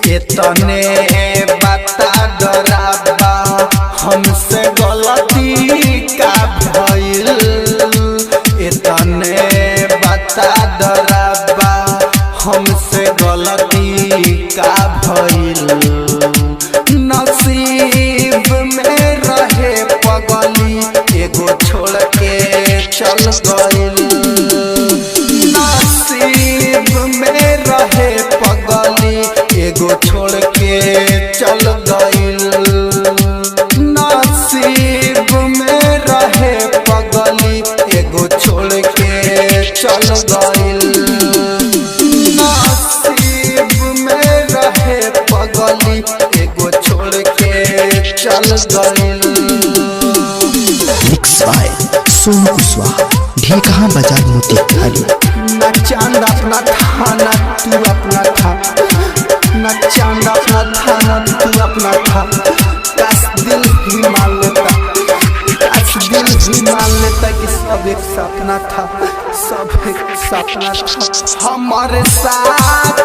इतने बता डराबा हमसे गलती का भइल। इतने बता डराबा हमसे गलती का भइल। नसीब में रहे पगली एगो छोड़ के चल गइल। नसीब में रहे पगली एगो छोड़ के चल गइल। नसीब में रहे पगली एगो छोड़ के चल गइल। नसीब में रहे पगली एगो छोड़ के चल गइल। मिक्स बाय सोनू कुशवाहा, ढेकहा बाजार मोतिहारी। न चांद अपना था न तू अपना था, न चांद अपना था न तू अपना था। काश दिल ही मान लेता, काश दिल ही मान लेता कि सब एक सपना था, सब एक सपना था। हमारे साथ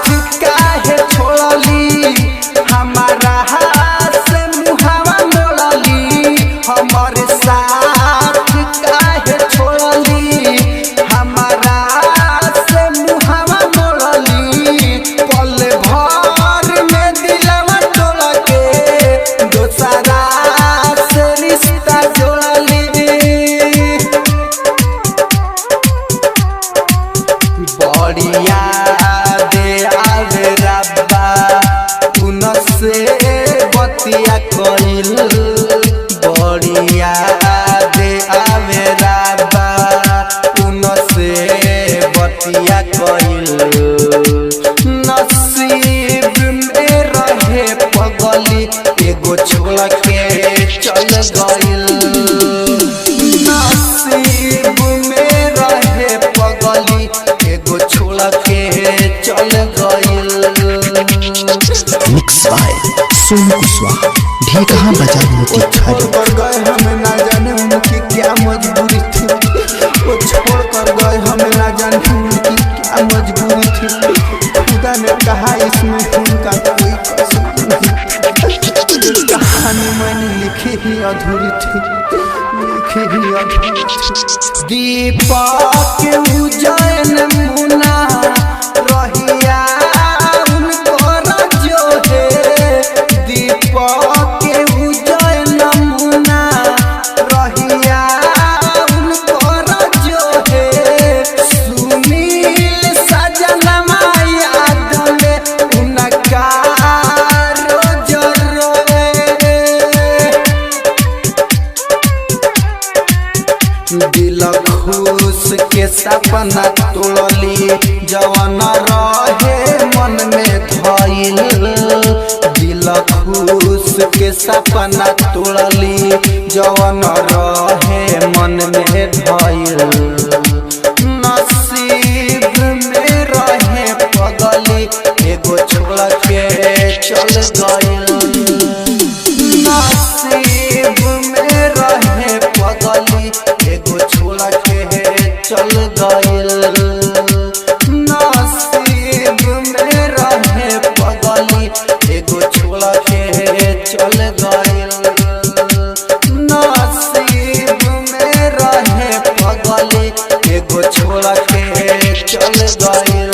काहे छोड़ली, हमारा हाथ से मुहावा मोड़ली। हमारे साथ काहे छोड़ली, हमारा से मुहावा मोड़ली। पल भर में दिलवा तोड़ के दोसरा से रिश्ता जोड़ली। बढ़िया दे आवे रब्बा उनसे बतिया कइल। बढ़िया दे आवे रब्बा उनसे बतिया कइल। नसीब में रहे पगली एगो छोड़ के चल गइल। नसीब में रहे पगली एगो छोड़ के चल गइल। मिक्स बाय सोनू कुशवाहा, ढेकहा बाजार मोतिहारी। छोड़ कर गए हमें ना जाने उनकी क्या मजबूरी थी। वो छोड़ कर गए हमें ना जाने उनकी क्या मजबूरी थी। खुदा ने कहा इसमें उनका कोई कसूर नहीं। कहानी मैंने लिखी ही अधूरी थी, लिखी ही अधूरी थी। दीपक उजैन मुना रहिया उनको जो है। दीपक उजैन मुना रहिया उनको जो है। सुनील सजनमा याद में उनका रोज रोए। दिल खुश के सपना तोड़ली जवन रहे मन में धइल। दिल खुश के सपना तोड़ली जवन रहे मन में धइल। नसीब में रहे पगली एगो छोड़ के चल गइल। नसीब में रहे पगली एगो छोड़ के चल गइल। नसीब में रहे पगली एगो छोड़ के चल गइल। नसीब में रहे पगली एगो छोड़ के चल गइल।